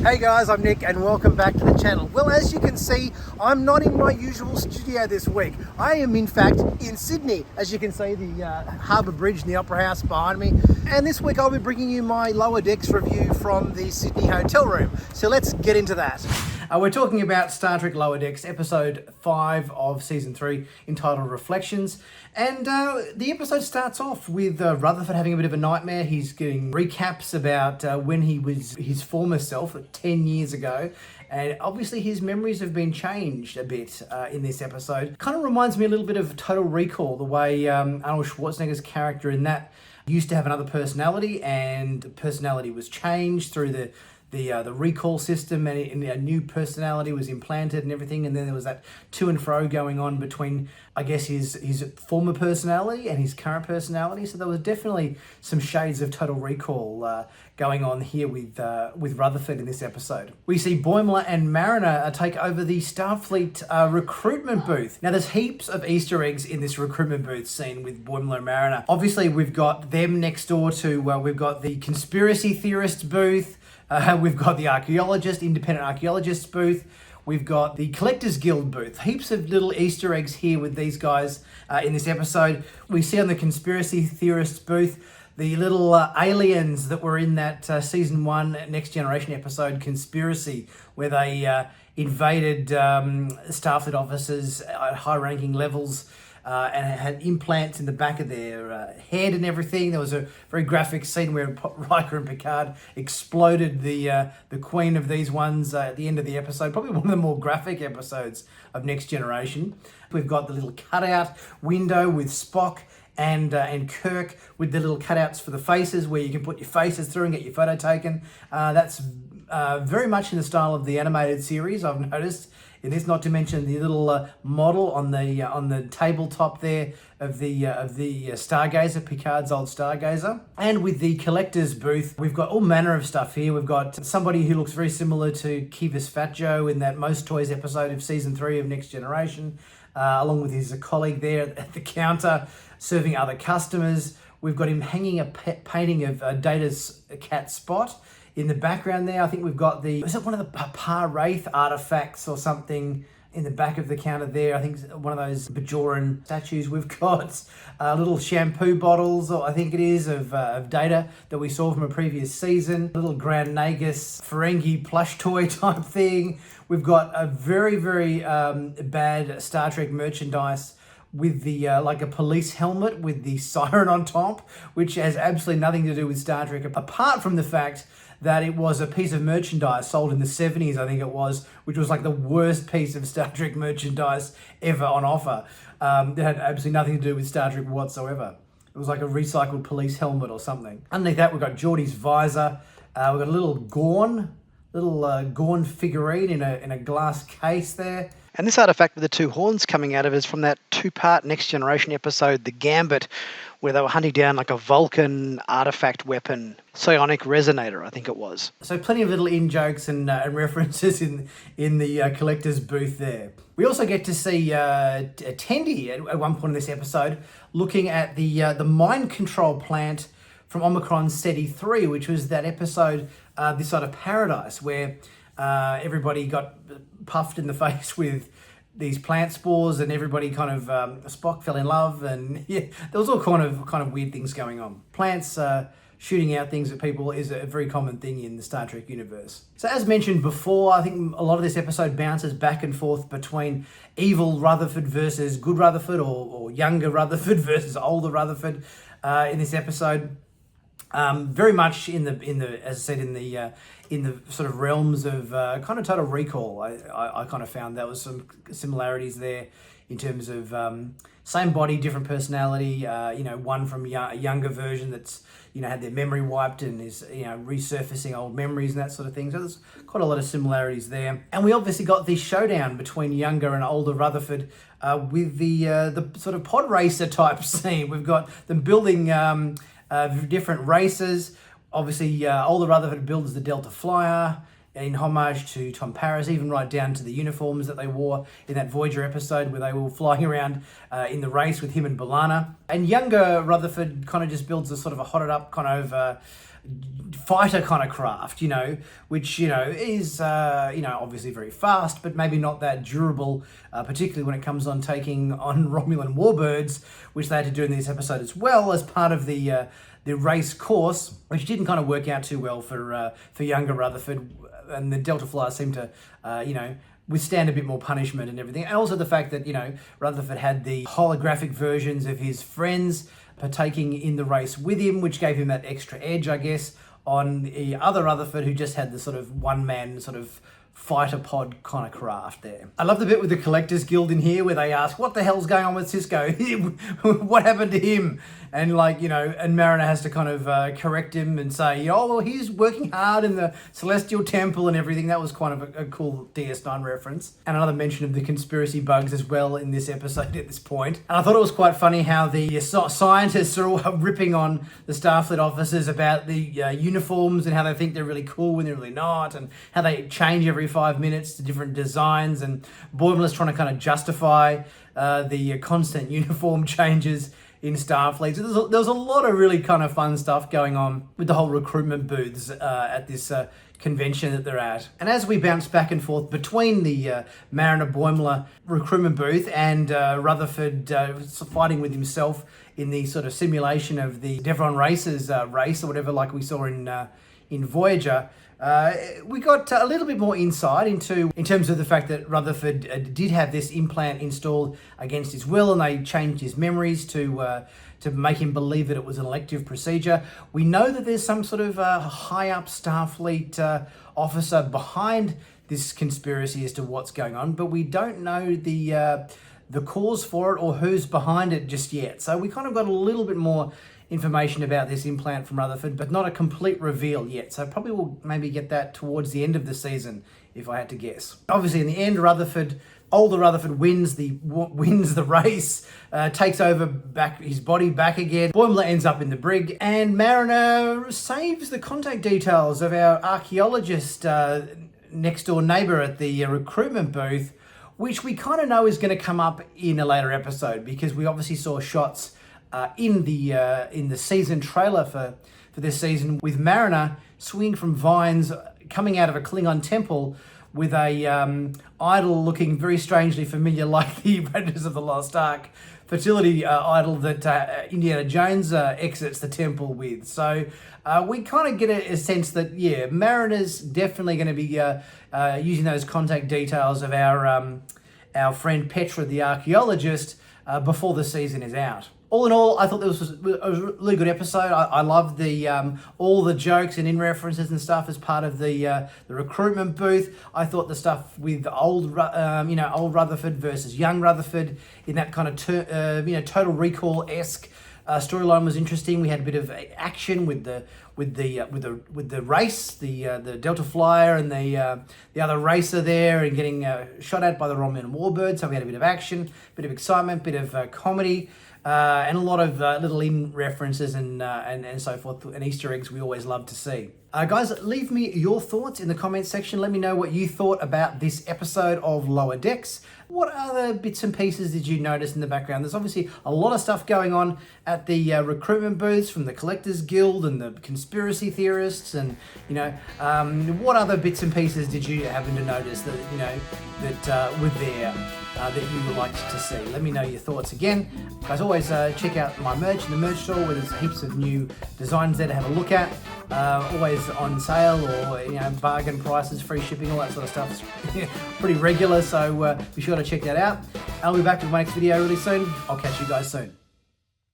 Hey guys, I'm Nick and welcome back to the channel. Well, as you can see, I'm not in my usual studio this week. I am in fact in Sydney. As you can see, the Harbour Bridge and the Opera House behind me. And this week I'll be bringing you my Lower Decks review from the Sydney hotel room. So let's get into that. We're talking about Star Trek Lower Decks, episode 5 of season 3, entitled Reflections. And the episode starts off with Rutherford having a bit of a nightmare. He's getting recaps about when he was his former self 10 years ago. And obviously his memories have been changed a bit in this episode. Kind of reminds me a little bit of Total Recall, the way Arnold Schwarzenegger's character in that used to have another personality, and the personality was changed through the recall system, and a new personality was implanted and everything, and then there was that to and fro going on between, I guess, his former personality and his current personality. So there was definitely some shades of Total Recall going on here with Rutherford in this episode. We see Boimler and Mariner take over the Starfleet recruitment booth. Now there's heaps of Easter eggs in this recruitment booth scene with Boimler and Mariner. Obviously we've got them next door to, we've got the conspiracy theorists booth. We've got the independent archaeologists booth. We've got the Collectors Guild booth. Heaps of little Easter eggs here with these guys in this episode. We see on the conspiracy theorists booth the little aliens that were in that season 1 Next Generation episode, Conspiracy, where they invaded Starfleet officers at high-ranking levels. And had implants in the back of their head and everything. There was a very graphic scene where Riker and Picard exploded the queen of these ones at the end of the episode. Probably one of the more graphic episodes of Next Generation. We've got the little cutout window with Spock and Kirk with the little cutouts for the faces, where you can put your faces through and get your photo taken. That's very much in the style of the animated series, I've noticed. In this, not to mention the little model on the tabletop there of the Stargazer, Picard's old Stargazer. And with the collector's booth, we've got all manner of stuff here. We've got somebody who looks very similar to Kivas Fat Joe in that Most Toys episode of season 3 of Next Generation, along with his colleague there at the counter serving other customers. We've got him hanging a painting of Data's cat Spot. In the background there, I think we've got is it one of the Par Wraith artifacts or something in the back of the counter there? I think one of those Bajoran statues. We've got little shampoo bottles, or I think it is, of Data that we saw from a previous season. A little Grand Nagus Ferengi plush toy type thing. We've got a very, very bad Star Trek merchandise with the like a police helmet with the siren on top, which has absolutely nothing to do with Star Trek, apart from the fact that it was a piece of merchandise sold in the 70s, I think it was, which was like the worst piece of Star Trek merchandise ever on offer. It had absolutely nothing to do with Star Trek whatsoever. It was like a recycled police helmet or something. Underneath that, we've got Geordie's visor. We've got a little Gorn figurine in a glass case there. And this artifact with the two horns coming out of it is from that 2-part Next Generation episode, The Gambit, where they were hunting down like a Vulcan artifact weapon, psionic resonator, I think it was. So plenty of little in-jokes and references in the collector's booth there. We also get to see Tendi at one point in this episode looking at the mind control plant from Omicron SETI 3, which was that episode, This Side of Paradise, where everybody got puffed in the face with these plant spores, and everybody kind of Spock fell in love, and yeah, there was all kind of weird things going on. Plants shooting out things at people is a very common thing in the Star Trek universe. So as mentioned before, I think a lot of this episode bounces back and forth between evil Rutherford versus good Rutherford, or younger Rutherford versus older Rutherford in this episode. Very much in the as I said, in the sort of realms of kind of Total Recall. I kind of found there was some similarities there in terms of same body, different personality. One from a younger version that's had their memory wiped and is resurfacing old memories and that sort of thing. So there's quite a lot of similarities there. And we obviously got this showdown between younger and older Rutherford with the sort of pod racer type scene. We've got them building different races. Obviously, older Rutherford builds the Delta Flyer. in homage to Tom Paris, even right down to the uniforms that they wore in that Voyager episode where they were flying around in the race with him and B'Elanna. And younger Rutherford kind of just builds a sort of a hotted up kind of fighter kind of craft, which, is, obviously very fast, but maybe not that durable, particularly when it comes on taking on Romulan warbirds, which they had to do in this episode as well as part of the race course, which didn't kind of work out too well for younger Rutherford, and the Delta Flyers seemed to, withstand a bit more punishment and everything. And also the fact that, Rutherford had the holographic versions of his friends partaking in the race with him, which gave him that extra edge, I guess, on the other Rutherford who just had the sort of one-man sort of fighter pod kind of craft there. I love the bit with the Collectors Guild in here where they ask, what the hell's going on with Cisco? What happened to him? And and Mariner has to kind of correct him and say, oh, well, he's working hard in the Celestial Temple and everything. That was kind of a cool DS9 reference. And another mention of the conspiracy bugs as well in this episode at this point. And I thought it was quite funny how the scientists are all ripping on the Starfleet officers about the uniforms and how they think they're really cool when they're really not, and how they change every 5 minutes to different designs. And Boimler's trying to kind of justify the constant uniform changes in Starfleet. So there was a lot of really kind of fun stuff going on with the whole recruitment booths at this convention that they're at. And as we bounce back and forth between the Mariner Boimler recruitment booth and Rutherford fighting with himself in the sort of simulation of the Devron Racers race or whatever, like we saw in Voyager, we got a little bit more insight in terms of the fact that Rutherford did have this implant installed against his will, and they changed his memories to make him believe that it was an elective procedure. We know that there's some sort of high up Starfleet officer behind this conspiracy as to what's going on, but we don't know the cause for it or who's behind it just yet. So we kind of got a little bit more information about this implant from Rutherford, but not a complete reveal yet. So probably we'll maybe get that towards the end of the season, if I had to guess. Obviously, in the end, older Rutherford wins the race, takes over his body back again. Boimler ends up in the brig, and Mariner saves the contact details of our archaeologist next door neighbor at the recruitment booth, which we kind of know is going to come up in a later episode, because we obviously saw shots in the season trailer for this season with Mariner swinging from vines coming out of a Klingon temple with a idol looking very strangely familiar, like the Raiders of the Lost Ark fertility idol that Indiana Jones exits the temple with. So we kind of get a sense that, yeah, Mariner's definitely going to be using those contact details of our friend Petra, the archaeologist, before the season is out. All in all, I thought this was a really good episode. I loved the all the jokes and in references and stuff as part of the recruitment booth. I thought the stuff with old Rutherford versus young Rutherford in that kind of Total Recall-esque storyline was interesting. We had a bit of action with the race, the Delta Flyer and the other racer there, and getting shot at by the Romulan warbird. So we had a bit of action, bit of excitement, bit of comedy. And a lot of little in references and so forth, and Easter eggs we always love to see. Guys, leave me your thoughts in the comments section. Let me know what you thought about this episode of Lower Decks. What other bits and pieces did you notice in the background? There's obviously a lot of stuff going on at the recruitment booths from the Collectors Guild and the conspiracy theorists, and what other bits and pieces did you happen to notice that that were there that you would like to see? Let me know your thoughts again. As always, check out my merch in the merch store where there's heaps of new designs there to have a look at. Always on sale, or bargain prices, free shipping, all that sort of stuff. It's pretty regular, so be sure to check that out. I'll be back with my next video really soon. I'll catch you guys soon.